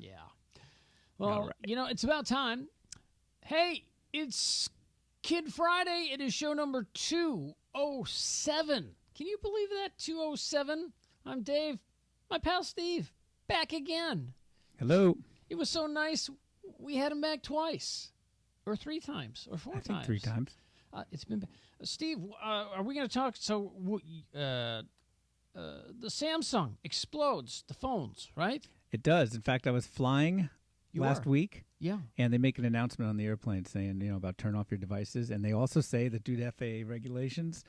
Yeah. Well, right. It's about time. Hey, it's Kid Friday. It is show number 207. Can you believe that? 207. I'm Dave. My pal Steve. Back again. Hello. It was so nice. We had him back twice. Or 3 times. Or 4 I times. think 3 times. It's been... Steve, are we going to talk... So, the Samsung explodes the phones, right? It does. In fact, I was flying last week. Yeah. And they make an announcement on the airplane saying, about turn off your devices. And they also say that due to FAA regulations,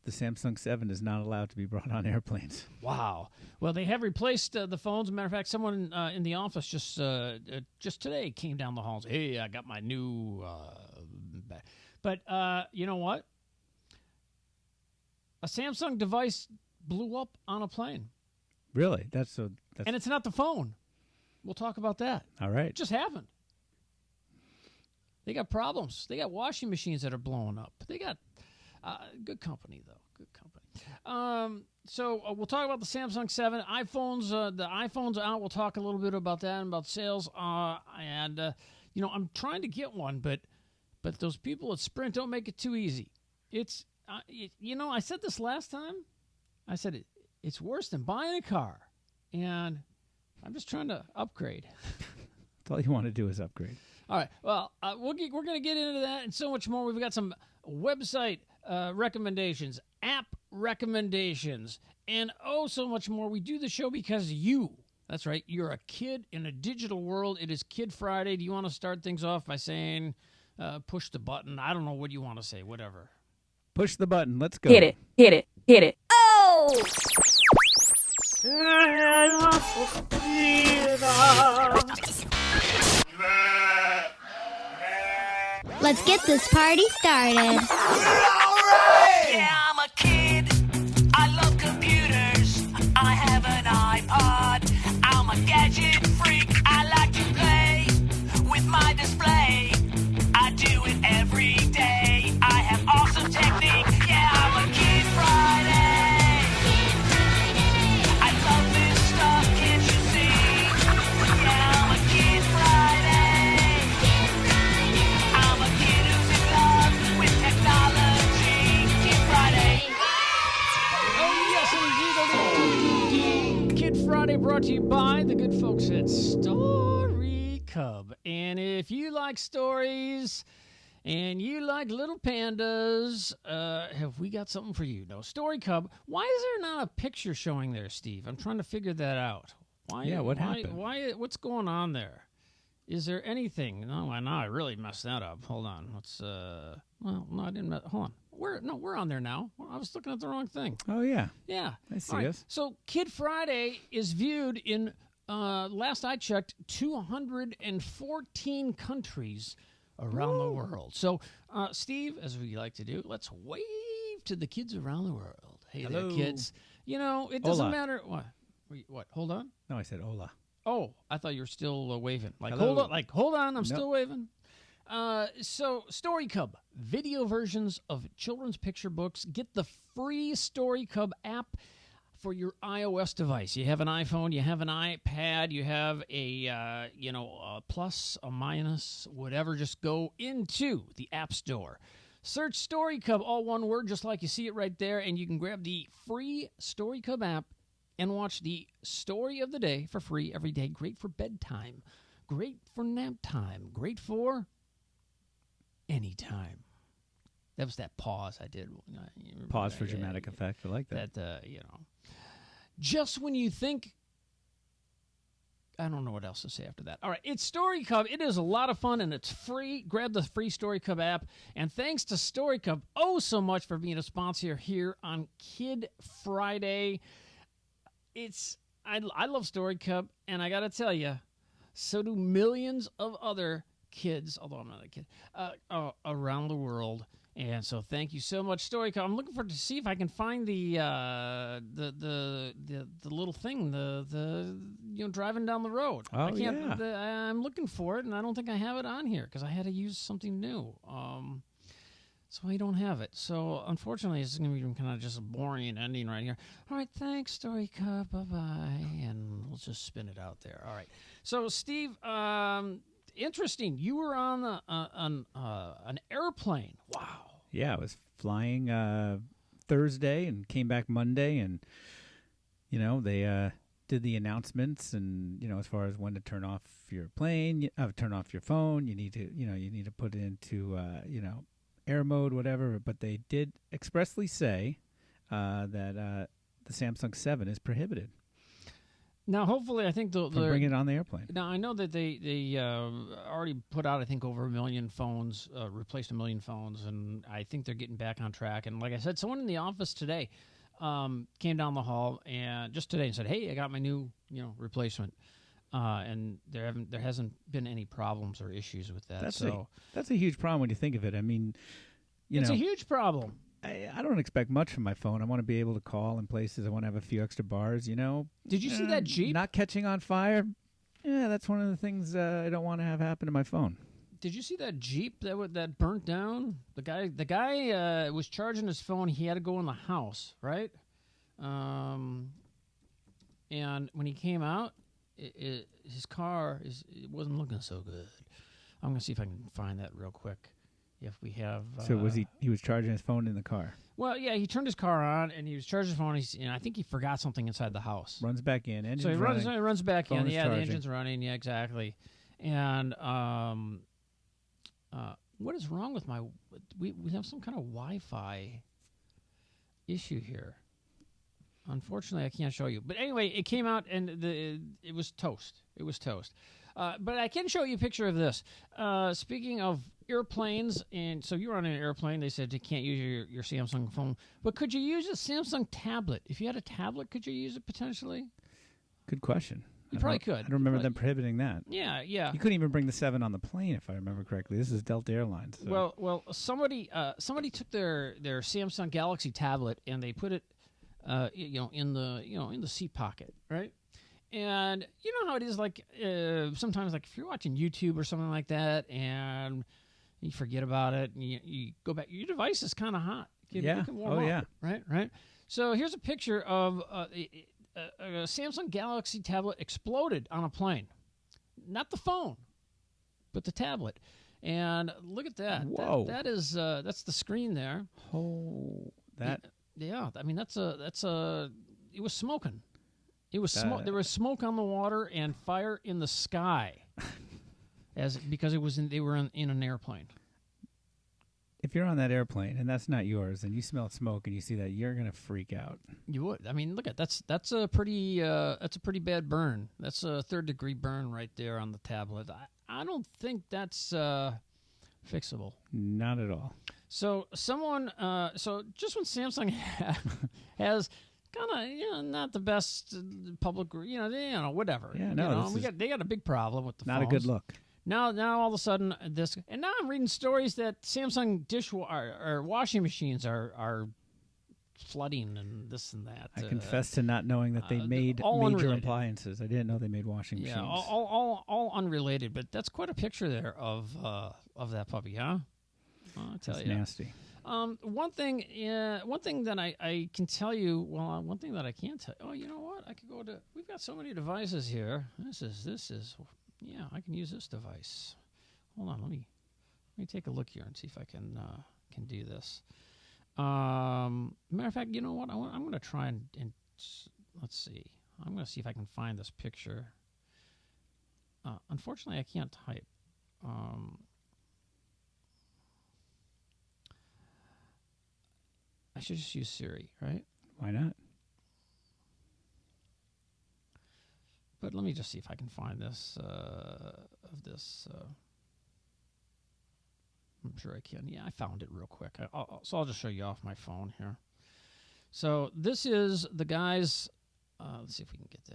the Samsung 7 is not allowed to be brought on airplanes. Wow. Well, they have replaced the phones. As a matter of fact, someone in the office just today came down the hall and said, hey, I got my new... But you know what? A Samsung device blew up on a plane. Really? And it's not the phone. We'll talk about that. All right. It just happened. They got problems. They got washing machines that are blowing up. They got good company, though. Good company. So we'll talk about the Samsung 7. iPhones, the iPhone's out. We'll talk a little bit about that and about sales. I'm trying to get one, but those people at Sprint don't make it too easy. It's, I said this last time. I said it's worse than buying a car. And I'm just trying to upgrade. That's all you want to do is upgrade. All right. Well, we're going to get into that and so much more. We've got some website recommendations, app recommendations, and so much more. We do the show because you. That's right. You're a kid in a digital world. It is Kid Friday. Do you want to start things off by saying push the button? I don't know what you want to say. Whatever. Push the button. Let's go. Hit it. Hit it. Hit it. Oh! Let's get this party started. Yeah, I'm a kid. I love computers. I have an iPod. I'm a gadget freak. I like to play with my display. I do it every day. I have awesome technique. Yeah, I'm a Kid Friday. I love this stuff, can't you see? Yeah, I'm a Kid Friday. I'm a kid who's in love with technology. Kid Friday. Oh, yes, indeed. Kid Friday brought to you by the good folks at StoryCub. And if you like stories and you like little pandas, have we got something for you? No, StoryCub. Why is there not a picture showing there, Steve? I'm trying to figure that out. What happened? What's going on there? Is there anything? No, I really messed that up. Hold on. Let's. Well, no, I didn't. Hold on. We're on there now. I was looking at the wrong thing. Oh, yeah. Yeah. I see All right. us. So Kid Friday is viewed in, last I checked, 214 countries around the world. So, Steve, as we like to do, let's wave to the kids around the world. Hey Hello. there, kids. It doesn't Hola. matter. What? What? Hold on. No, I said hola. Oh, I thought you were still waving. Hello. Hold on. I'm Nope. still waving. So StoryCub, video versions of children's picture books. Get the free StoryCub app for your iOS device. You have an iPhone, you have an iPad, you have a plus, a minus, whatever. Just go into the App Store. Search StoryCub, all one word, just like you see it right there, and you can grab the free StoryCub app and watch the story of the day for free every day. Great for bedtime. Great for nap time. Great for anytime. That was that pause I did. Pause for dramatic effect. I like that. Just when you think, I don't know what else to say after that. All right, it's StoryCub. It is a lot of fun, and it's free. Grab the free StoryCub app. And thanks to StoryCub so much for being a sponsor here on Kid Friday. I love StoryCub, and I got to tell you, so do millions of other kids, although I'm not a kid, around the world. And so thank you so much, StoryCub. I'm looking forward to see if I can find the little thing, driving down the road. Oh, I can't, yeah. I'm looking for it, and I don't think I have it on here because I had to use something new. So we don't have it. So unfortunately, it's going to be kind of just a boring ending right here. All right, thanks, StoryCub. Bye-bye. And we'll just spin it out there. All right. So, Steve, interesting. You were on an airplane. Wow. Yeah, I was flying Thursday and came back Monday, and they did the announcements, and as far as when to turn off your plane, turn off your phone. You need to put it into air mode, whatever. But they did expressly say that the Samsung 7 is prohibited. Now, hopefully, I think they'll bring it on the airplane. Now, I know that they already put out, I think, over 1 million phones, replaced 1 million phones, and I think they're getting back on track. And like I said, someone in the office today came down the hall and just today and said, "Hey, I got my new replacement," and there hasn't been any problems or issues with that. That's a huge problem when you think of it. I mean, it's a huge problem. I don't expect much from my phone. I want to be able to call in places. I want to have a few extra bars, Did you see that Jeep? Not catching on fire. Yeah, that's one of the things I don't want to have happen to my phone. Did you see that Jeep that burnt down? The guy was charging his phone. He had to go in the house, right? And when he came out, his car it wasn't looking so good. I'm gonna see if I can find that real quick. If we have, so was he was charging his phone in the car? Well, yeah, he turned his car on and he was charging his phone. I think he forgot something inside the house. Runs back in. Engine's so he runs back in. Yeah, charging. The engine's running. Yeah, exactly. And what is wrong with my? We have some kind of Wi-Fi issue here. Unfortunately, I can't show you. But anyway, it came out and it was toast. It was toast. But I can show you a picture of this. Speaking of airplanes, and so you were on an airplane. They said you can't use your Samsung phone, but could you use a Samsung tablet? If you had a tablet, could you use it potentially? Good question. You probably could. I don't remember them prohibiting that. Yeah, yeah. You couldn't even bring the 7 on the plane, if I remember correctly. This is Delta Airlines. So. Well, somebody took their Samsung Galaxy tablet and they put it, in the seat pocket, right? And you know how it is, like sometimes, like if you're watching YouTube or something like that, and you forget about it, and you go back, your device is kind of hot. It can warm up, yeah. Right. So here's a picture of a Samsung Galaxy tablet exploded on a plane. Not the phone, but the tablet. And look at that. Whoa. That's the screen there. Oh, that. Yeah. I mean, it was smoking. It was smoke. There was smoke on the water and fire in the sky, because they were in an airplane. If you're on that airplane and that's not yours, and you smell smoke and you see that, you're gonna freak out. You would. I mean, look at that's a pretty bad burn. That's a 3rd-degree burn right there on the tablet. I don't think that's fixable. Not at all. So someone, just when Samsung has kind of not the best public, whatever. Yeah, no, they got a big problem with the not phones. a good look. Now all of a sudden and now I'm reading stories that Samsung or washing machines are flooding and this and that. I confess to not knowing that they made major unrelated appliances. I didn't know they made washing machines. Yeah, all unrelated, but that's quite a picture there of that puppy, huh? I'll tell you. Nasty. One thing that I can tell you. Well, one thing that I can't tell. Oh, you know what? I could go to. We've got so many devices here. This is. Yeah, I can use this device. Hold on. Let me take a look here and see if I can do this. Matter of fact, you know what? I'm going to try and let's see. I'm going to see if I can find this picture. Unfortunately, I can't type. I should just use Siri, right? Why not? But let me just see if I can find this of this. I'm sure I can. Yeah, I found it real quick. So I'll just show you off my phone here. So this is the guy's. Let's see if we can get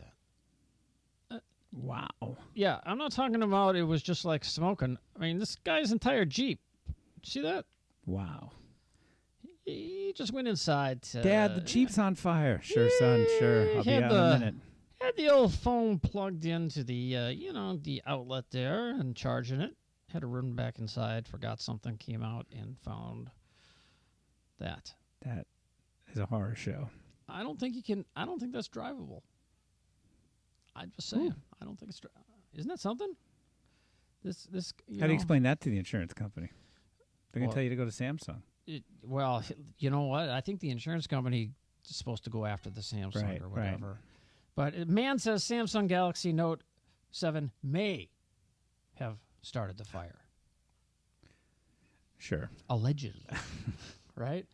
that. Wow. Yeah, I'm not talking about it was just like smoking. I mean, this guy's entire Jeep. See that? Wow. He just went inside. Dad, the Jeep's on fire. Sure, son. Sure. I'll be out in a minute. Had the old phone plugged into the, the outlet there and charging it. Had to run back inside. Forgot something. Came out and found that. That is a horror show. I don't think you can. I don't think that's drivable. I'm just saying. Ooh. I don't think it's. Isn't that something? This. How do you explain that to the insurance company? They're going Well, to tell you to go to Samsung. Well, you know what? I think the insurance company is supposed to go after the Samsung Right, or right. whatever. But a man says Samsung Galaxy Note 7 may have started the fire. Sure. Allegedly, right?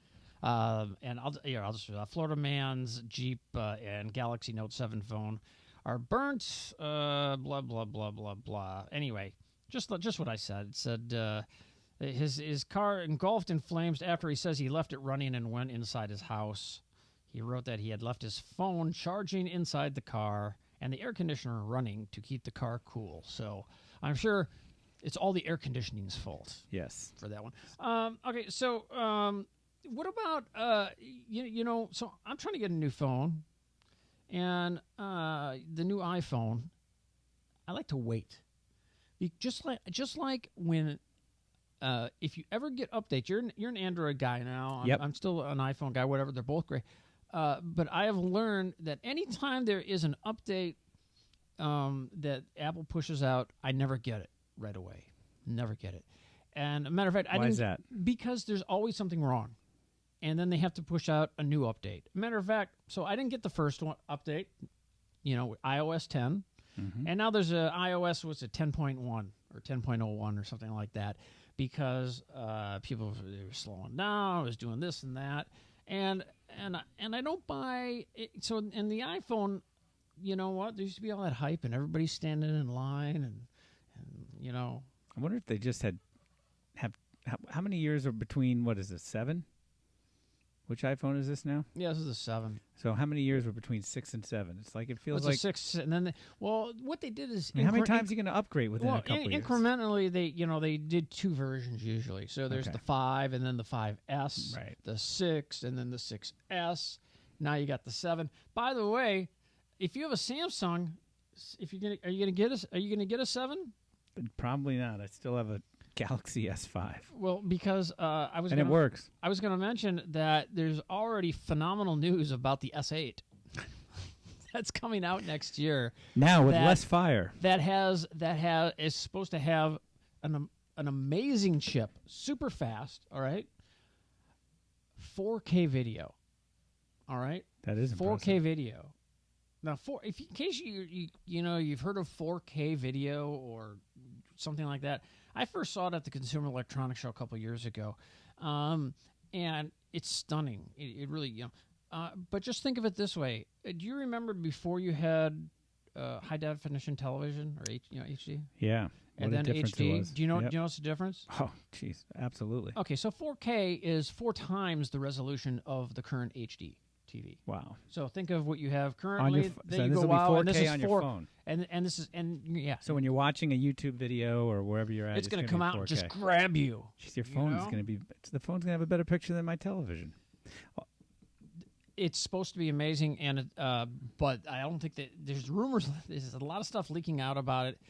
And I'll just Florida man's Jeep and Galaxy Note 7 phone are burnt. Blah blah blah blah blah. Anyway, just what I said. It said his car engulfed in flames after he says he left it running and went inside his house. He wrote that he had left his phone charging inside the car and the air conditioner running to keep the car cool. So I'm sure it's all the air conditioning's fault. Yes. For that one. Okay, so what about so I'm trying to get a new phone, and the new iPhone, I like to wait. Just like when if you ever get updates, you're an Android guy now. Yep. I'm still an iPhone guy. Whatever, they're both great. But I have learned that anytime there is an update that Apple pushes out, I never get it right away. Never get it. And a matter of fact, Why is that? Because there's always something wrong. And then they have to push out a new update. Matter of fact, so I didn't get the first one update, iOS 10. Mm-hmm. And now there's a iOS, what's it, 10.1 or 10.01 or something like that, because people they were slowing down, I was doing this and that. And I don't buy it. So in the iPhone, you know what? There used to be all that hype and everybody's standing in line and I wonder if they just have how many years are between, what is this, 7? Which iPhone is this now? Yeah, this is a 7. So how many years were between 6 and 7? It's like it feels It's like a 6, and then what they did is how many times are you going to upgrade within a couple years? Incrementally, they did 2 versions usually. So there's Okay. the 5 and then the 5S, Right. the 6 and then the 6S. Now you got the 7. By the way, if you have a Samsung, are you gonna get a 7? Probably not. I still have a Galaxy S5. Well, because It works. I was going to mention that there's already phenomenal news about the S8. That's coming out next year. Now with that- less fire. That is supposed to have an amazing chip, super fast. All right, 4K video. All right, That is 4K impressive. video. Now, in case you've heard of 4K video or something like that, I first saw it at the Consumer Electronics Show a couple years ago, and it's stunning. It really, but just think of it this way: do you remember before you had high definition television or HD? Yeah. And What a then difference HD. it was. Do you know Yep. what's the difference? Oh, jeez. Absolutely. Okay, so 4K is 4 times the resolution of the current HD TV. Wow. So think of what you have On currently. your Then so you this go, will be wow, 4K and this is on 4, your phone. and this is yeah. So when you're watching a YouTube video or wherever you're at, it's going to gonna come be out and 4K. just grab you. Jeez, your phone is know? going to be. The phone's going to have a better picture than my television. It's supposed to be amazing, and but I don't think that there's rumors. There's a lot of stuff leaking out about it,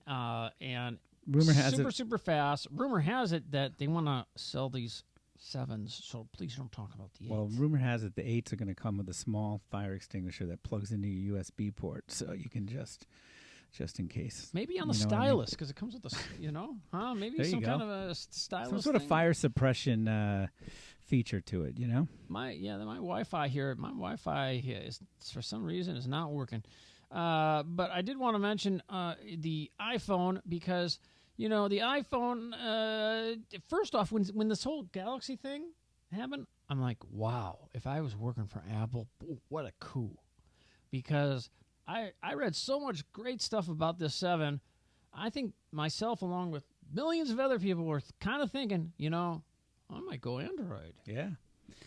and Rumor has super it. super fast. Rumor has it that they want to sell these 7s, so please don't talk about the 8s. Well, rumor has it the 8s are going to come with a small fire extinguisher that plugs into your USB port, so you can just in case. Maybe on the you know what I mean? stylus, because it comes with the, maybe There you some go. kind of a stylus. Some sort of thing. fire suppression feature to it, My Wi-Fi here. My Wi-Fi here is for some reason is not working. But I did want to mention the iPhone because the iPhone. First off, when this whole Galaxy thing happened, I'm like, wow! If I was working for Apple, what a coup! Because I read so much great stuff about this 7. I think myself, along with millions of other people, were kind of thinking, I might go Android. Yeah.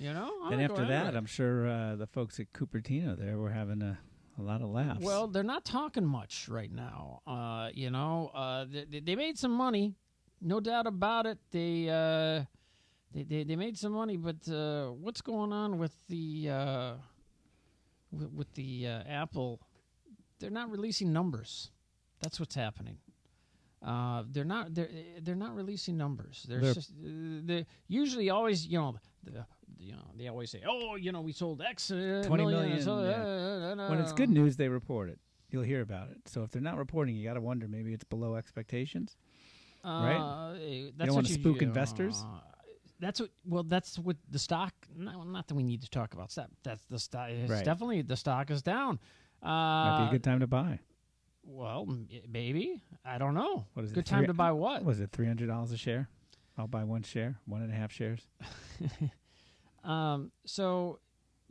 I Then might go after that, Android. I'm sure the folks at Cupertino there were having a lot of laughs. Well, they're not talking much right now. They made some money, no doubt about it. They made some money, but what's going on with the Apple? They're not releasing numbers. That's what's happening. They're not releasing numbers. They're usually always the they always say, oh, we sold X 20 million. million, When it's good news, they report it. You'll hear about it. So if they're not reporting, you got to wonder maybe it's below expectations, right? You don't want to spook investors. That's what the stock. Not that we need to talk about stock. That's the stock. Right. Definitely the stock is down. Might be a good time to buy. Well, maybe. I don't know. What is it? Good time to buy what? Was it $300 a share? I'll buy 1 share, 1.5 shares. So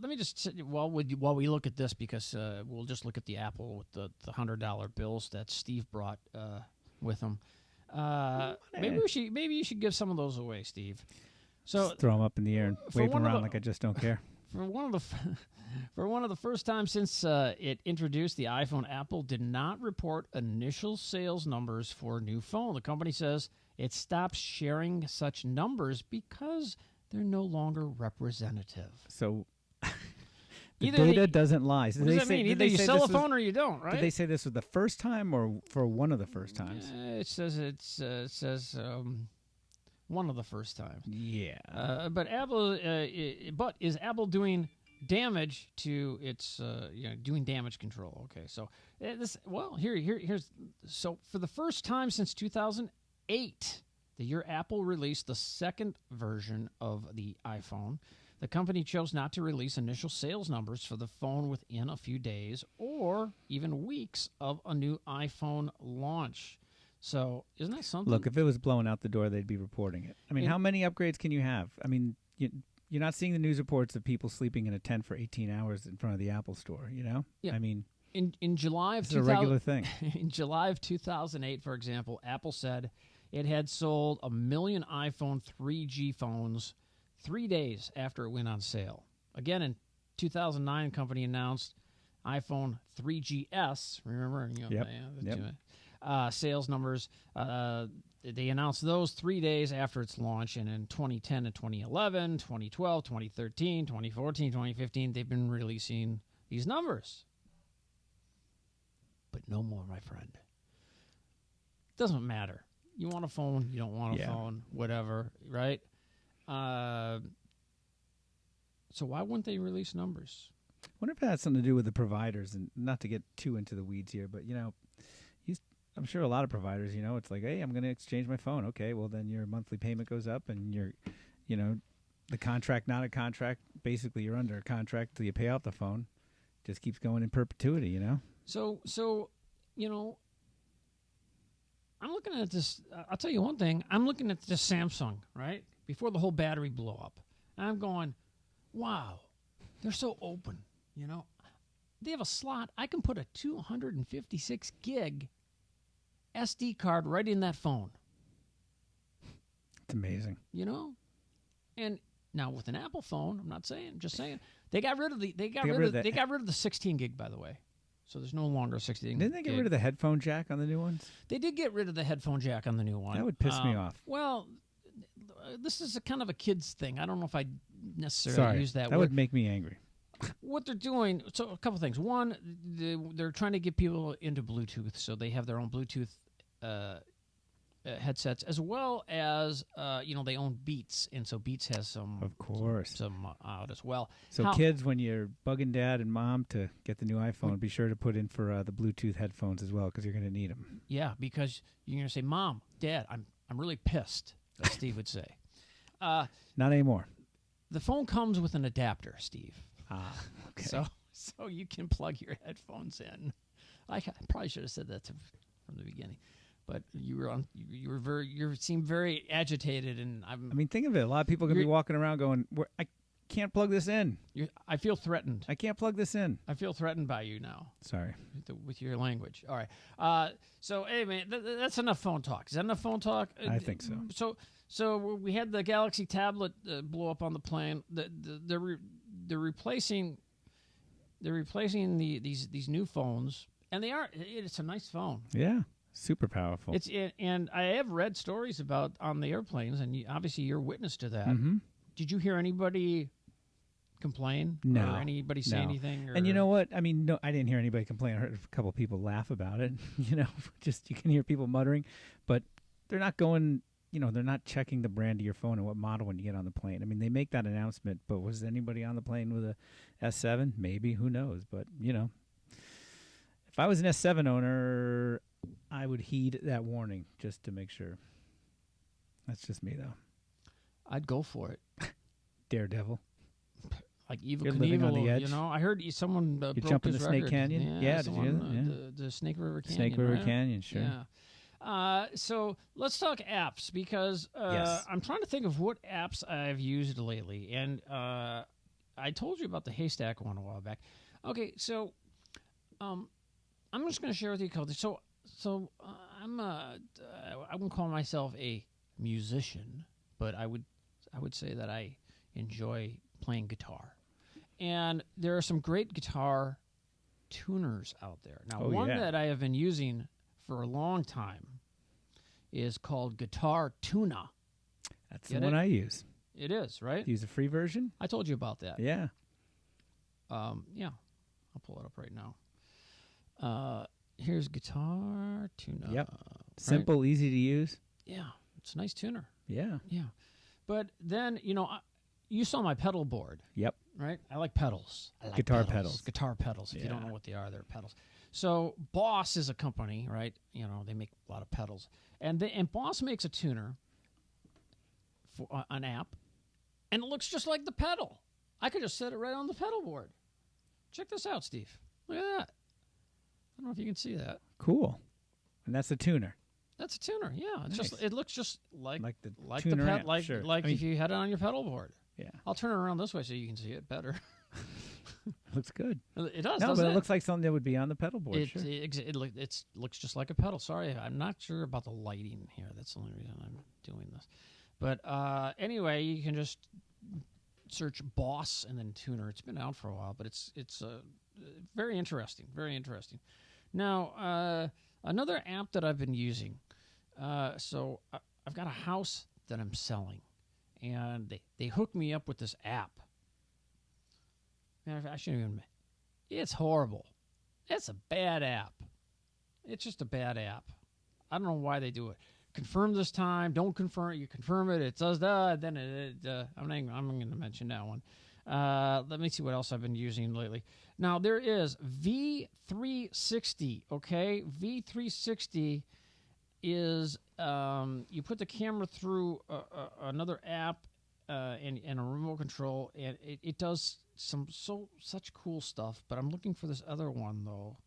let me just while we look at this, because we'll just look at the Apple with the $100 bills that Steve brought with him. Maybe you should give some of those away, Steve. So just throw them up in the air and wave them around like I just don't care. For one of the first times since it introduced the iPhone, Apple did not report initial sales numbers for a new phone. The company says it stopped sharing such numbers because they're no longer representative. So the data doesn't lie. What does that mean? Either you sell a phone or you don't, right? Did they say this was the first time or for one of the first times? It says one of the first times. Yeah. But Apple, is Apple doing damage to its, doing damage control? Okay, so here's for the first time since 2008, the year Apple released the second version of the iPhone, the company chose not to release initial sales numbers for the phone within a few days or even weeks of a new iPhone launch. So isn't that something? Look, if it was blowing out the door, they'd be reporting it. I mean, how many upgrades can you have? I mean, you're not seeing the news reports of people sleeping in a tent for 18 hours in front of the Apple store, Yeah. I mean, in July of it's a regular thing. In July of 2008, for example, Apple said it had sold 1 million iPhone 3G phones 3 days after it went on sale. Again, in 2009, the company announced iPhone 3GS. Remember? Yep. Sales numbers. They announced those 3 days after its launch, and in 2010 and 2011, 2012, 2013, 2014, 2015, they've been releasing these numbers. But no more, my friend. Doesn't matter. You want a phone, you don't want a phone, whatever, right? So why wouldn't they release numbers? I wonder if it has something to do with the providers, and not to get too into the weeds here, but, I'm sure a lot of providers, it's like, hey, I'm going to exchange my phone. Okay, well, then your monthly payment goes up, and the contract, not a contract, basically you're under a contract till you pay out the phone. Just keeps going in perpetuity, So I'm looking at this. I'll tell you one thing. I'm looking at this Samsung, right? Before the whole battery blew up. And I'm going, wow, they're so open, They have a slot. I can put a 256 gig SD card right in that phone. It's amazing. And now with an Apple phone, I'm not saying, just saying, they got rid of the 16 gig, by the way. So there's no longer a 16 Didn't they get rid of the headphone jack on the new ones? They did get rid of the headphone jack on the new one. That would piss me off. Well, this is a kind of a kid's thing. I don't know if I necessarily use that word. That would make me angry. What they're doing, so a couple things. One, they're trying to get people into Bluetooth, so they have their own Bluetooth headsets, as well as they own Beats, and so Beats has some out as well. So kids, when you're bugging dad and mom to get the new iPhone, be sure to put in for the Bluetooth headphones as well, because you're going to need them. Yeah, because you're going to say, Mom, Dad, I'm really pissed, as Steve would say. Not anymore. The phone comes with an adapter, Steve. Okay. So you can plug your headphones in. I probably should have said that from the beginning, but you seem very agitated, and I mean, think of it. A lot of people are going to be walking around going, I can't plug this in. I feel threatened. I can't plug this in. I feel threatened by you now. Sorry. With your language. All right. So, hey, man, that's enough phone talk. Is that enough phone talk? I think so. So we had the Galaxy tablet blow up on the plane. They're replacing these new phones, and it's a nice phone. Yeah, super powerful. And I have read stories about on the airplanes, and obviously you're witness to that. Mm-hmm. Did you hear anybody complain? No. Or anybody say anything? Or? And you know what? I mean, no, I didn't hear anybody complain. I heard a couple of people laugh about it. Just you can hear people muttering, but they're not going they're not checking the brand of your phone and what model when you get on the plane. I mean, they make that announcement, but was anybody on the plane with a S7? Maybe, who knows? But, if I was an S7 owner, I would heed that warning just to make sure. That's just me, though. I'd go for it. Daredevil. Like Evil You're living on the Knievel, edge. I heard someone broke jump in his the Snake record. Canyon? Yeah, did you hear that? Yeah. The Snake River Canyon. Snake River right? Canyon, sure. Yeah. So let's talk apps because Yes. I'm trying to think of what apps I've used lately. And I told you about the Haystack one a while back. Okay, so I'm just going to share with you a couple things. So I wouldn't call myself a musician, but I would say that I enjoy playing guitar. And there are some great guitar tuners out there. Now, one that I have been using for a long time is called Guitar Tuna. That's the one I use. It is, right? Use a free version? I told you about that. Yeah. Yeah. I'll pull it up right now. Here's Guitar Tuna. Yep. right? Simple, easy to use. Yeah. It's a nice tuner. Yeah. Yeah. But then, you saw my pedal board. Yep. Right? I like pedals. I like Guitar pedals. Guitar pedals. If you don't Yeah. know what they are, they're pedals. So Boss is a company, right? They make a lot of pedals. And Boss makes a tuner for an app, and it looks just like the pedal. I could just set it right on the pedal board. Check this out, Steve. Look at that. I don't know if you can see that. Cool. And that's the tuner. That's a tuner. Yeah, it's Nice. it looks just like the like tuner the app, like sure. like I mean, if you had it on your pedal board. Yeah. I'll turn it around this way so you can see it better. Looks good. It does. No, doesn't but it looks like something that would be on the pedal board. Sure. It looks just like a pedal. Sorry, I'm not sure about the lighting here. That's the only reason I'm doing this. But anyway, you can just search Boss and then tuner. It's been out for a while, but it's very interesting. Very interesting. Now, another app that I've been using. So I've got a house that I'm selling, and they hooked me up with this app. Man, I shouldn't even. It's horrible. It's a bad app. It's just a bad app. I don't know why they do it. Confirm this time. Don't confirm. You confirm it. It does that. Then I'm going to mention that one. Let me see what else I've been using lately. Now there is V360. Okay, V360 is you put the camera through another app and a remote control, and it does such cool stuff. But I'm looking for this other one though,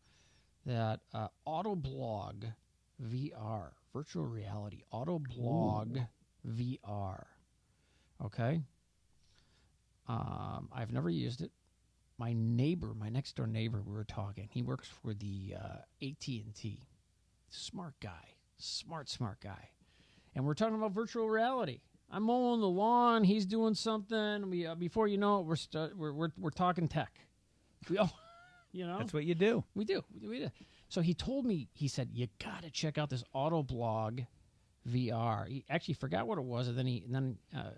that AutoblogVR, virtual reality, AutoblogVR. Okay. I've never used it. My next door neighbor, we were talking. He works for the AT&T. Smart guy, smart guy, and we're talking about virtual reality. I'm mowing the lawn. He's doing something. We before you know it, we're talking tech. We all, That's what you do. We do. So he told me. He said you got to check out this Autoblog VR. He actually forgot what it was, and then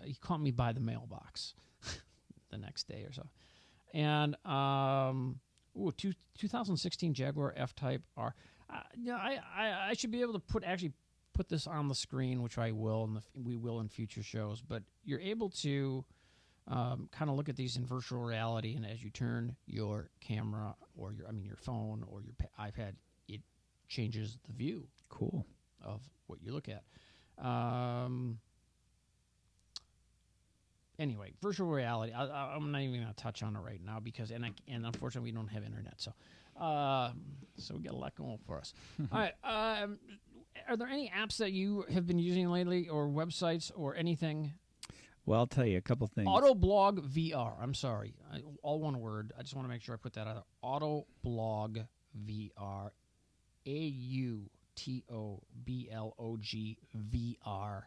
he caught me by the mailbox the next day or so. And 2016 Jaguar F-Type R. I should be able to put this on the screen, which I will, and we will in future shows. But you're able to kind of look at these in virtual reality, and as you turn your camera or your phone or your iPad, it changes the view. Cool. Of what you look at. Anyway, virtual reality. I'm not even going to touch on it right now because, and unfortunately, we don't have internet, so we got a lot going for us. All right. Are there any apps that you have been using lately, or websites, or anything? Well, I'll tell you a couple things. AutoblogVR. I'm sorry, all one word. I just want to make sure I put that out there. AutoblogVR. AutoblogVR.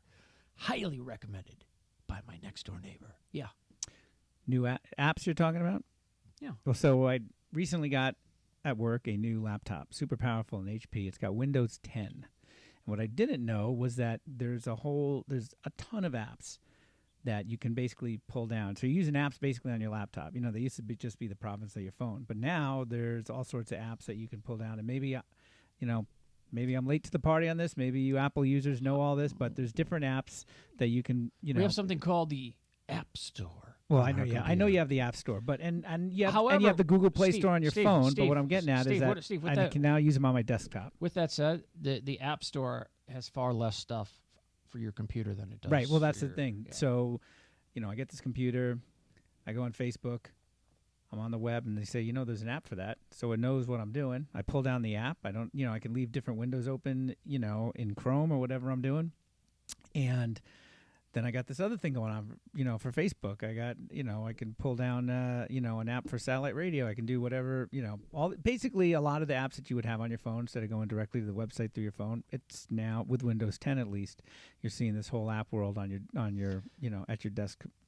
Highly recommended by my next door neighbor. Yeah. New apps you're talking about? Yeah. Well, so I recently got at work a new laptop, super powerful in HP. It's got Windows 10. And what I didn't know was that there's a ton of apps that you can basically pull down. So you're using apps basically on your laptop. They used to just be the province of your phone. But now there's all sorts of apps that you can pull down. And maybe, maybe I'm late to the party on this. Maybe you Apple users know all this, but there's different apps that you can, We have something called the App Store. Well, I know, I know you have the App Store, but and you have However, and you have the Google Play Steve, Store on your Steve, phone. Steve, but what I'm getting at Steve, is that what- Steve, with I that- can now use them on my desktop. With that said, the App Store has far less stuff for your computer than it does. Right. Well, that's for the thing. your- yeah. So, I get this computer, I go on Facebook, I'm on the web, and they say, there's an app for that, so it knows what I'm doing. I pull down the app. I don't, I can leave different windows open, in Chrome or whatever I'm doing, and then I got this other thing going on, for Facebook. I got, I can pull down, an app for satellite radio. I can do whatever, basically a lot of the apps that you would have on your phone instead of going directly to the website through your phone. It's now with Windows 10 at least, you're seeing this whole app world on your, at your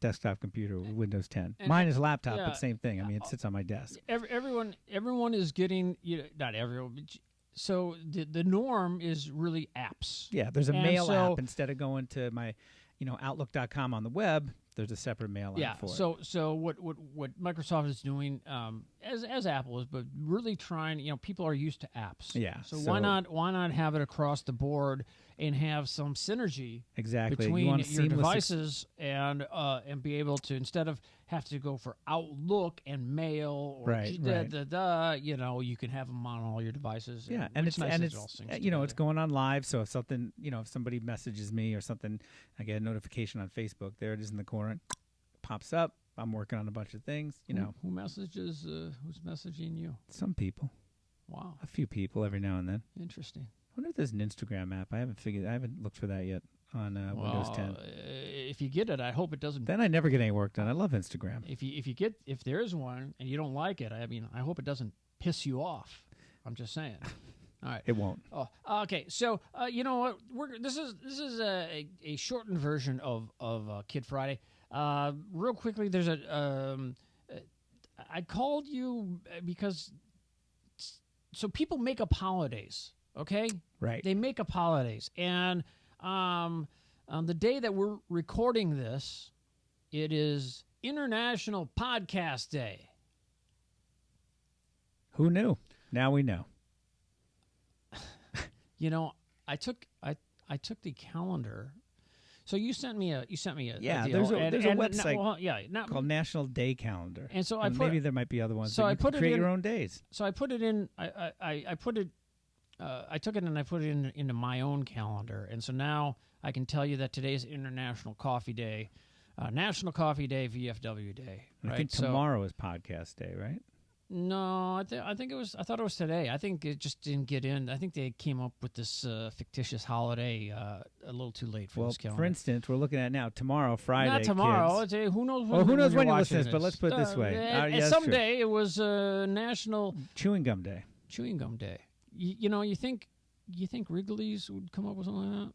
desktop computer with Windows 10. And- Mine is a laptop, yeah, but same thing. I mean, it sits on my desk. Everyone is getting, not everyone. But so the norm is really apps. Yeah, there's a And mail so- app instead of going to my, Outlook.com on the web. There's a separate mail app for it. So what Microsoft is doing, as Apple is, but really trying, people are used to apps. Yeah, So, so- why not have it across the board and have some synergy Exactly. You between want your seamless devices and be able to, instead of have to go for Outlook and mail or Right. you can have them on all your devices. Yeah, and it's nice and that it's it all syncs it's together. going on live. So if something, if somebody messages me or something, I get a notification on Facebook. There it is in the corner, pops up. I'm working on a bunch of things. Who messages? Who's messaging you? Some people, Wow, a few people every now and then. interesting. I wonder if there's an Instagram app. I haven't looked for that yet on Windows 10. If you get it, I hope it doesn't. Then I never get any work done. I love Instagram. If there is one and you don't like it, I hope it doesn't piss you off. I'm just saying. All right. It won't. Oh, okay. So you know what? This is a shortened version of Kid Friday. Real quickly, there's I called you because so people make up holidays. Okay. Right. They make up holidays, and on the day that we're recording this, it is International Podcast Day. Who knew? Now we know. I took the calendar. So you sent me a Yeah, deal, there's a website not called National Day Calendar. And so maybe there might be other ones. so but I you can put it create in- your own days. So I put it in. I put it. I took it and I put it into my own calendar, and so now I can tell you that today's International Coffee Day, National Coffee Day, VFW Day. I Right? think So- tomorrow is podcast day, right? No, I think it was. I thought it was today. I think it just didn't get in. I think they came up with this fictitious holiday a little too late for Well, this calendar. for instance, we're looking at now tomorrow, Friday. Not tomorrow. kids. Who knows? Well, who knows when you're you listen to watching this, but let's put it this way. And Yeah, that's true. someday it was National Chewing Gum Day. Chewing Gum Day. You think Wrigley's would come up with something like that?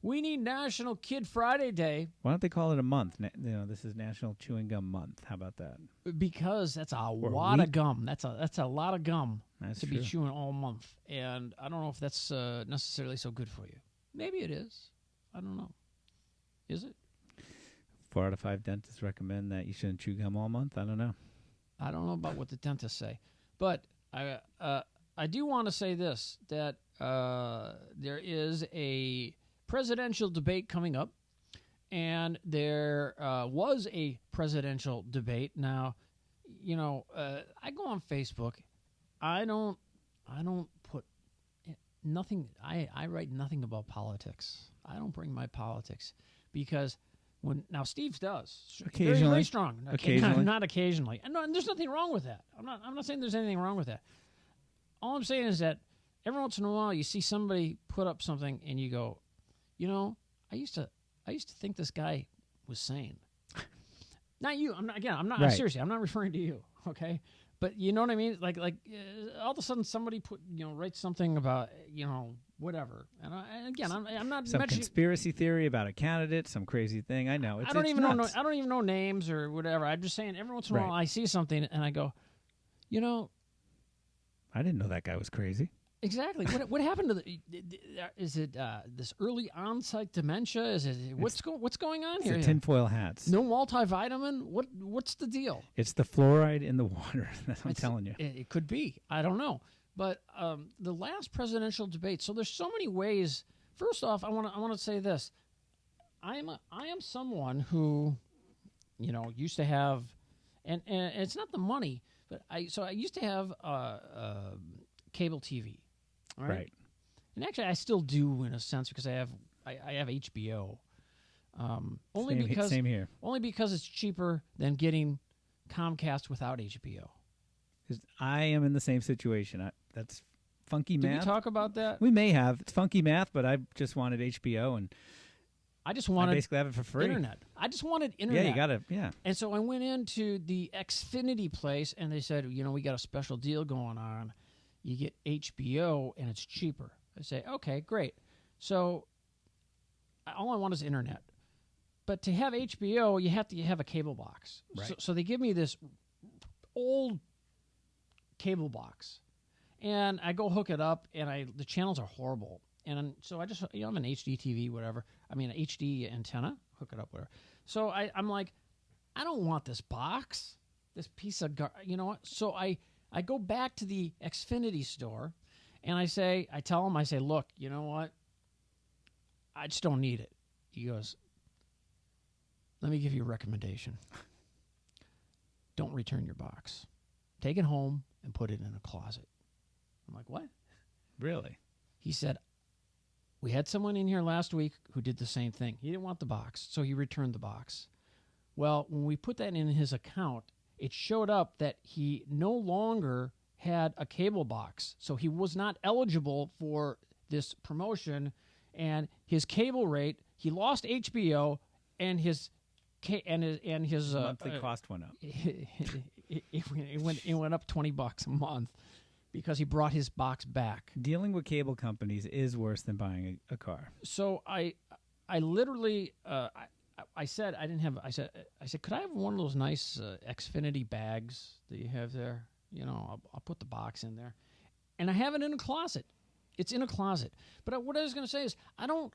We need National Kid Friday Day Why don't they call it a month? This is National Chewing Gum Month. How about that? because that's a a lot of week. gum. That's a lot of gum That's to true. be chewing all month, and I don't know if that's necessarily so good for you. Maybe it is. I don't know. Is it? 4 out of 5 dentists recommend that you shouldn't chew gum all month. I don't know. I don't know about what the dentists say, but I do want to say this, that there is a presidential debate coming up, and there was a presidential debate. Now, I go on Facebook. I don't put nothing. I write nothing about politics. I don't bring my politics because now Steve does very, Occasionally. very strong. Occasionally. Not occasionally. And there's nothing wrong with that. I'm not saying there's anything wrong with that. All I'm saying is that every once in a while you see somebody put up something and you go, I used to think this guy was sane. Not you. I'm not Right. seriously. I'm not referring to you. Okay. But you know what I mean? Like all of a sudden somebody writes something about, whatever. And I'm not Some mentioning. conspiracy theory about a candidate, some crazy thing. I know. I don't it's even nuts. know. I don't even know names or whatever. I'm just saying every once in a while Right. I see something and I go, I didn't know that guy was crazy. exactly. What happened to is it this early onset dementia? Is it what's going on It's here? the tinfoil hats. No multivitamin? What's the deal? It's the fluoride in the water. I'm It's- telling you. It could be. I don't know. But the last presidential debate. So there's so many ways. First off, I want to say this. I am someone who, used to have, and it's not the money, but I used to have cable TV, right? And actually, I still do in a sense because I have HBO. Same here. Only because it's cheaper than getting Comcast without HBO. 'Cause I am in the same situation. That's funky Did math. we talk about that? We may have. It's funky math, but I just wanted HBO, and I just I wanted basically have it for free. internet. I just wanted internet. Yeah, you got it. Yeah. And so I went into the Xfinity place, and they said, we got a special deal going on. You get HBO, and it's cheaper. I say, okay, great. So all I want is internet. But to have HBO, you have to have a cable box. Right. So they give me this old cable box, and I go hook it up, and the channels are horrible. And so I just, I'm an HD TV, whatever. I mean, an HD antenna, hook it up, whatever. So I'm like, I don't want this box, this piece of, you know what? So I go back to the Xfinity store, and I tell him, look, you know what? I just don't need it. He goes, let me give you a recommendation. Don't return your box. Take it home and put it in a closet. I'm like, what? Really? He said, we had someone in here last week who did the same thing. He didn't want the box, so he returned the box. Well, when we put that in his account, it showed up that he no longer had a cable box, so he was not eligible for this promotion, and his cable rate, he lost HBO, and his monthly cost went up. It went up $20 a month because he brought his box back. Dealing with cable companies is worse than buying a car. So I literally I said I didn't have. I said could I have one of those nice Xfinity bags that you have there? I'll put the box in there, and I have it in a closet. It's in a closet. But what I was going to say is, I don't.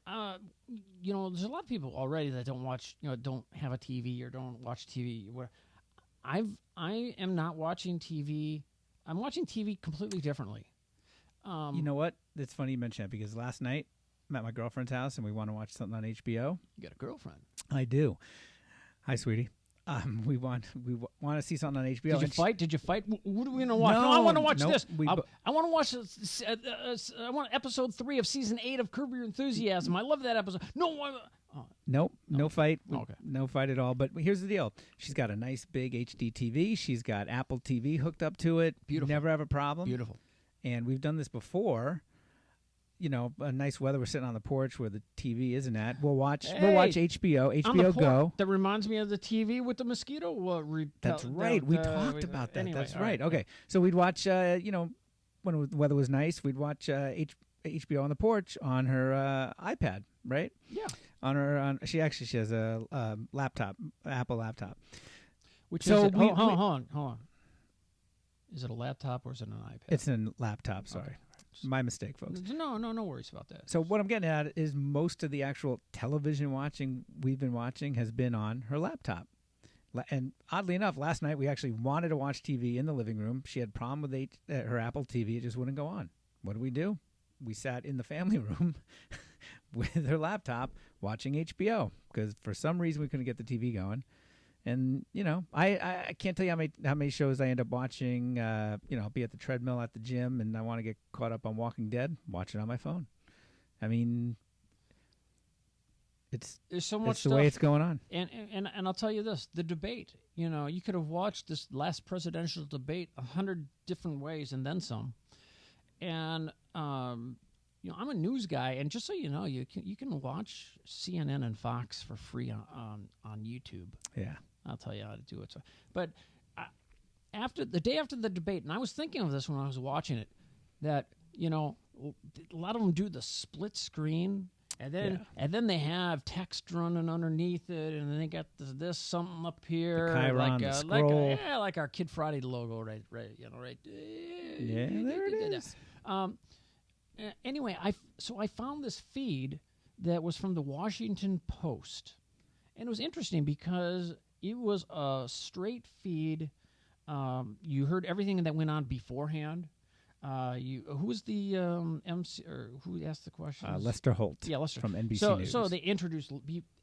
There's a lot of people already that don't watch. Don't have a TV or don't watch TV. Where I am not watching TV. I'm watching TV completely differently. You know what? It's funny you mention that because last night I'm at my girlfriend's house and we want to watch something on HBO. You got a girlfriend? I do. Hi, sweetie. We want to see something on HBO. Did you fight? What are we gonna watch? No, I want to watch nope, this. we I want to watch. I want episode 3 of season 8 of Curb Your Enthusiasm. I love that episode. Nope, no fight. Okay. No fight at all. But here's the deal. She's got a nice big HD TV. She's got Apple TV hooked up to it. Beautiful. Never have a problem. Beautiful. And we've done this before. A nice weather. We're sitting on the porch where the TV isn't at. We'll watch HBO. HBO Go. That reminds me of the TV with the mosquito repel. That's right. We talked about that. Anyway, That's all right. Okay. So we'd watch, when the weather was nice, we'd watch HBO on the porch on her iPad, right? Yeah. She has a laptop, Apple laptop. Which so is it? Hold on. Is it a laptop or is it an iPad? It's a laptop. Sorry. Okay. My mistake, folks. No worries about that. So what I'm getting at is most of the actual television watching we've been watching has been on her laptop. And oddly enough, last night we actually wanted to watch TV in the living room. She had a problem with her Apple TV. It just wouldn't go on. What do? We sat in the family room with her laptop watching HBO because for some reason we couldn't get the TV going. And, I can't tell you how many shows I end up watching. I'll be at the treadmill at the gym and I want to get caught up on Walking Dead, watch it on my phone. I mean, there's so much the way it's going on. And I'll tell you this, the debate, you could have watched this last presidential debate 100 different ways and then some. And, I'm a news guy, and just so you know, you can watch CNN and Fox for free on YouTube. Yeah. I'll tell you how to do it. But after the day after the debate, and I was thinking of this when I was watching it, that a lot of them do the split screen, and then they have text running underneath it, and then they got this something up here, the Chiron, the scroll. like our Kid Friday logo, right. Yeah, there it is. Anyway, I found this feed that was from the Washington Post, and it was interesting because it was a straight feed. You heard everything that went on beforehand. Who's the MC or who asked the question? Lester Holt. Yeah, Lester from NBC News. So they introduced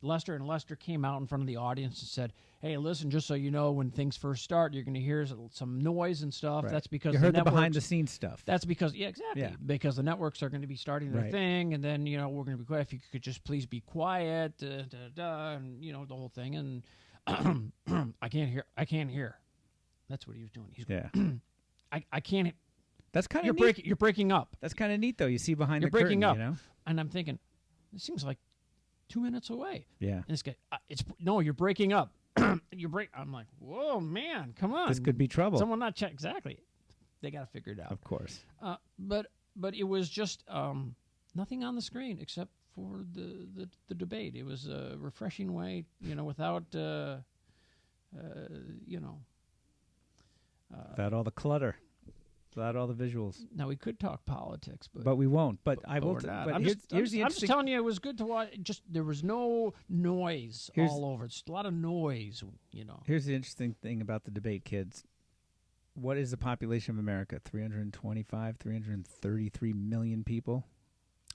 Lester, and Lester came out in front of the audience and said, "Hey, listen, just so you know, when things first start, you're going to hear some noise and stuff. Right. That's because you heard the networks, behind-the-scenes stuff. That's because exactly because the networks are going to be starting their thing, and then we're going to be quiet. If you could just please be quiet, and the whole thing. And I can't hear. That's what he was doing. He's going, I can't. That's kind of neat. You're breaking up. That's kind of neat, though. You see behind you're the curtain, breaking up, you know? And I'm thinking, it seems like 2 minutes away. Yeah. And this guy, you're breaking up. I'm like, whoa, man, come on. This could be trouble. Someone not check exactly. They got to figure it out. Of course. But it was just nothing on the screen except for the debate. It was a refreshing way, without without all the clutter. Without all the visuals. Now we could talk politics, but we won't. But I will. We're not. But I'm here's the just interesting. telling you, it was good to watch. Just there was no noise all over. It's a lot of noise, Here's the interesting thing about the debate, kids. What is the population of America? 325, 333 million people.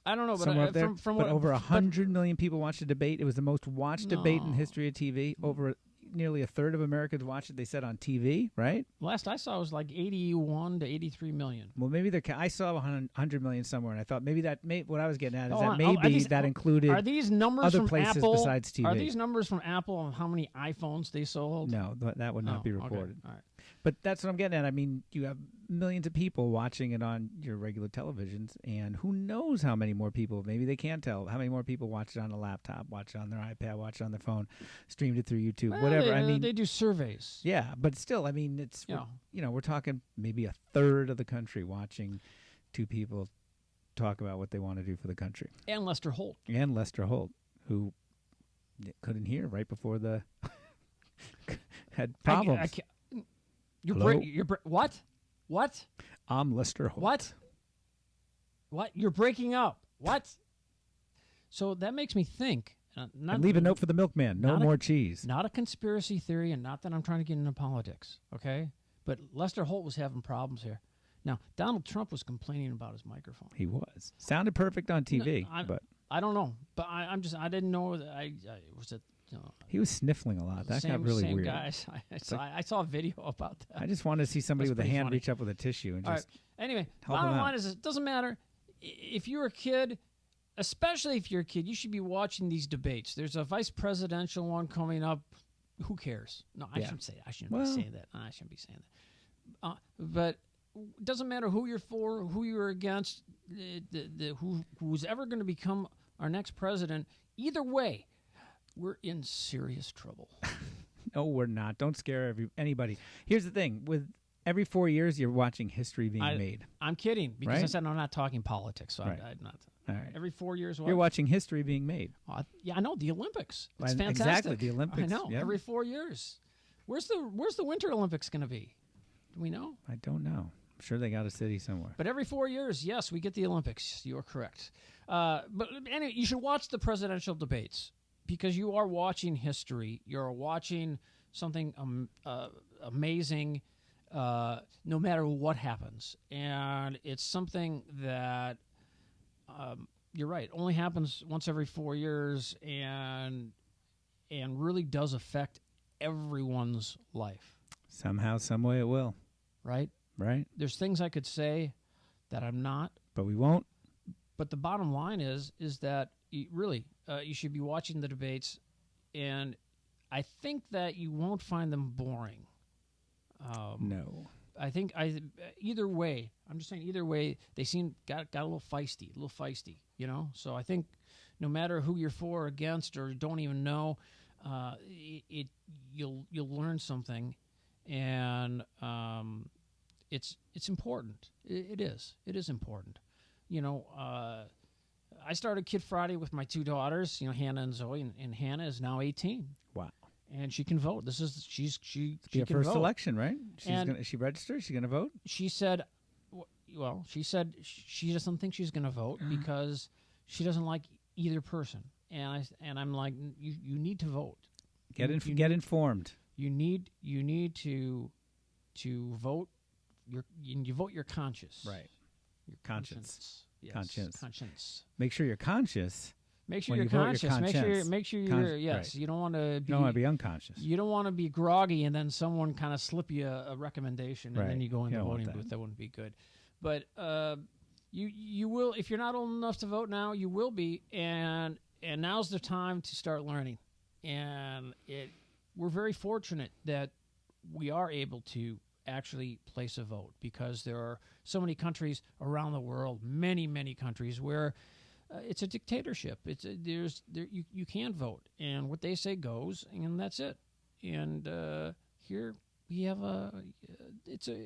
I don't know, but Somewhere up there. from but what, over 100 million people watched the debate. It was the most watched debate in history of TV. Over nearly a third of Americans watched it. They said on TV, right? Last I saw was like 81 to 83 million. Well, maybe I saw 100 million somewhere, and I thought maybe what I was getting at is Hold that on. maybe that included are these numbers other from places Apple, besides TV. Are these numbers from Apple on how many iPhones they sold? No, that would not be reported. Okay. All right. But that's what I'm getting at. I mean, you have millions of people watching it on your regular televisions, and who knows how many more people, maybe they can't tell, how many more people watch it on a laptop, watch it on their iPad, watch it on their phone, streamed it through YouTube, Well, whatever. they do surveys. Yeah, but still, I mean, it's, we're talking maybe a third of the country watching two people talk about what they want to do for the country. And Lester Holt. Who couldn't hear right before the had problems. What? I'm Lester Holt. What? You're breaking up. What? So that makes me think. And leave a note for the milkman. No more cheese. Not a conspiracy theory, and not that I'm trying to get into politics, okay? But Lester Holt was having problems here. Now, Donald Trump was complaining about his microphone. He was. Sounded perfect on TV, but I don't know. But I didn't know that was it. He was sniffling a lot. That got really weird. Guys. I saw a video about that. I just wanted to see somebody with a hand funny. reach up with a tissue and just. All right. Anyway, help bottom him out. line is it doesn't matter if you're a kid, especially if you're a kid. You should be watching these debates. There's a vice presidential one coming up. Who cares? No, I shouldn't say that. I shouldn't be saying that. But it doesn't matter who you're for, who you're against, who's ever going to become our next president. Either way, we're in serious trouble. No, we're not. Don't scare anybody. Here's the thing. With every 4 years, you're watching history being made. I'm kidding because right? I said I'm not talking politics. So right. I'm not. All right. Every 4 years, you're watching history being made. Yeah, I know. The Olympics. It's fantastic. Exactly, the Olympics. I know. Yep. Every 4 years. Where's the Winter Olympics going to be? Do we know? I don't know. I'm sure they got a city somewhere. But every 4 years, yes, we get the Olympics. You are correct. But anyway, you should watch the presidential debates because you are watching history. You're watching something amazing no matter what happens. And it's something that, you're right, only happens once every 4 years and really does affect everyone's life. Somehow, some way it will. Right? Right. There's things I could say that I'm not. But we won't. But the bottom line is that you should be watching the debates, and I think that you won't find them boring. No. I think either way, I'm just saying either way, they got a little feisty, So I think no matter who you're for or against or don't even know, you'll learn something, and it's important. It is important. I started Kid Friday with my two daughters, Hannah and Zoe, and Hannah is now 18. Wow. And she can vote. She be her can first vote. election, right? Is she registered? She's going to vote? She said, she doesn't think she's going to vote because she doesn't like either person. And I'm like, you need to vote. Get informed. You need to vote. You vote your conscience. Right. Your Conscience. Yes. Conscience. Make sure you're conscious. Make sure When you're you vote, you're conscious. conscious. Make sure Con- you're yes. right. You don't want to You don't want to be unconscious. You don't want to be groggy and then someone kind of slip you a recommendation and Right. then you go in You the don't want voting that. booth. That wouldn't be good. But you will, if you're not old enough to vote now, you will be, and now's the time to start learning. And we're very fortunate that we are able to actually place a vote, because there are so many countries around the world, many countries where it's a dictatorship. You can't vote, and what they say goes, and that's it. And here we have it is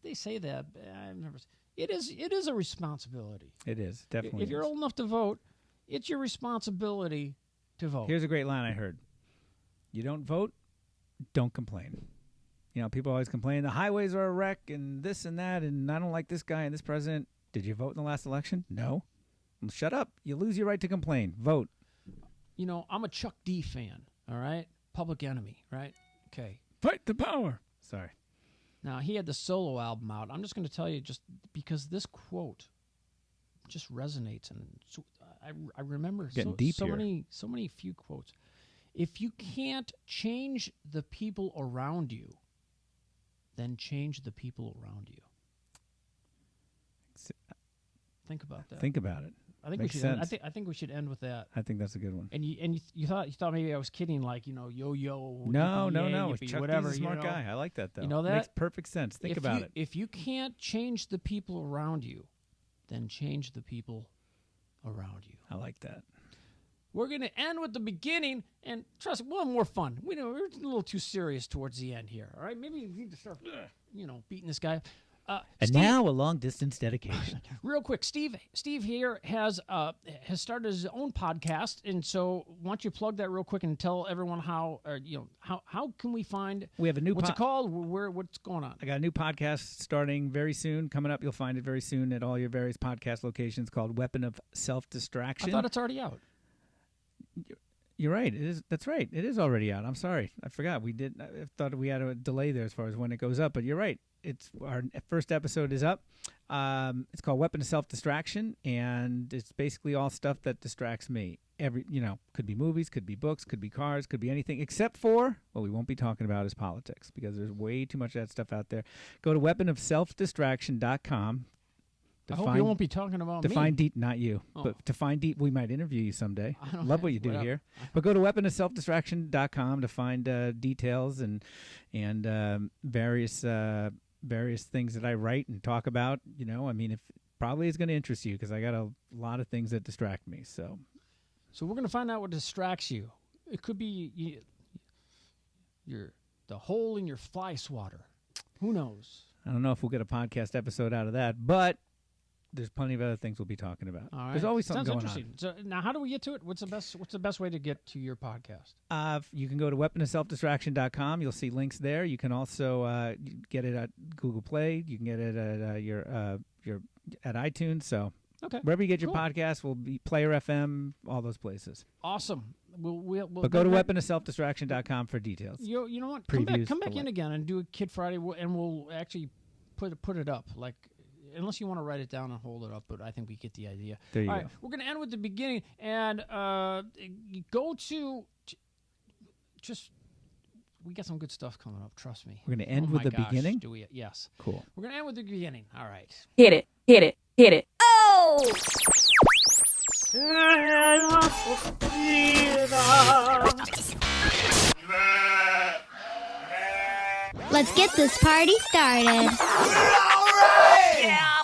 they say that I've never. It is a responsibility. It is definitely. If you're old enough to vote, it's your responsibility to vote. Here's a great line I heard: "You don't vote, don't complain." People always complain the highways are a wreck and this and that, and I don't like this guy and this president. Did you vote in the last election? No. Well, shut up. You lose your right to complain. Vote. I'm a Chuck D fan. All right, Public Enemy. Right. Okay. Fight the power. Sorry. Now, he had the solo album out. I'm just going to tell you, just because this quote just resonates, and I remember Getting deep so here. many few quotes. If you can't change the people around you, then change the people around you. Think about that. Think about it. I think Makes we should. sense. I think we should end with that. I think that's a good one. And you thought maybe I was kidding, like No. yippee, Chuck whatever. D's a smart guy. I like that though. You know that? Makes perfect sense. Think about it. If you can't change the people around you, then change the people around you. I like that. We're going to end with the beginning, and trust me, we'll have more fun. We're a little too serious towards the end here. All right, maybe you need to start, beating this guy. And Steve, now a long distance dedication. real quick, Steve here has started his own podcast, and so why don't you plug that real quick and tell everyone how can we find? We have a new. What's it called? What's going on? I got a new podcast starting very soon. Coming up, you'll find it very soon at all your various podcast locations. Called Weapon of Self-Distraction. I thought it's already out. You're right. It is. That's right. It is already out. I'm sorry. I forgot. I thought we had a delay there as far as when it goes up. But you're right. It's our first episode is up. It's called Weapon of Self-Distraction, and it's basically all stuff that distracts me. Could be movies, could be books, could be cars, could be anything, except for what we won't be talking about is politics, because there's way too much of that stuff out there. Go to weaponofselfdistraction.com. I hope you won't be talking about me. Not you, but to find we might interview you someday. I don't Love what you do here. But go to weaponofselfdistraction.com to find details and various things that I write and talk about. If probably is going to interest you, because I got a lot of things that distract me. So we're going to find out what distracts you. It could be the hole in your fly swatter. Who knows? I don't know if we'll get a podcast episode out of that, but there's plenty of other things we'll be talking about. All right. There's always something Sounds going interesting. So now, how do we get to it? What's the best way to get to your podcast? You can go to weaponofselfdistraction.com. You'll see links there. You can also get it at Google Play. You can get it at your at iTunes. So wherever you get your podcast will be Player FM, all those places. Awesome. We'll but go to weaponofselfdistraction.com for details. You know what? Previews, Come back in again and do a Kid Friday, and we'll actually put it up. Like, unless you want to write it down and hold it up, but I think we get the idea. There you All go. right, we're going to end with the beginning, and go to just. We got some good stuff coming up. Trust me. We're going to end with the beginning. Do we? Yes. Cool. We're going to end with the beginning. All right. Hit it. Oh! Let's get this party started. Yeah,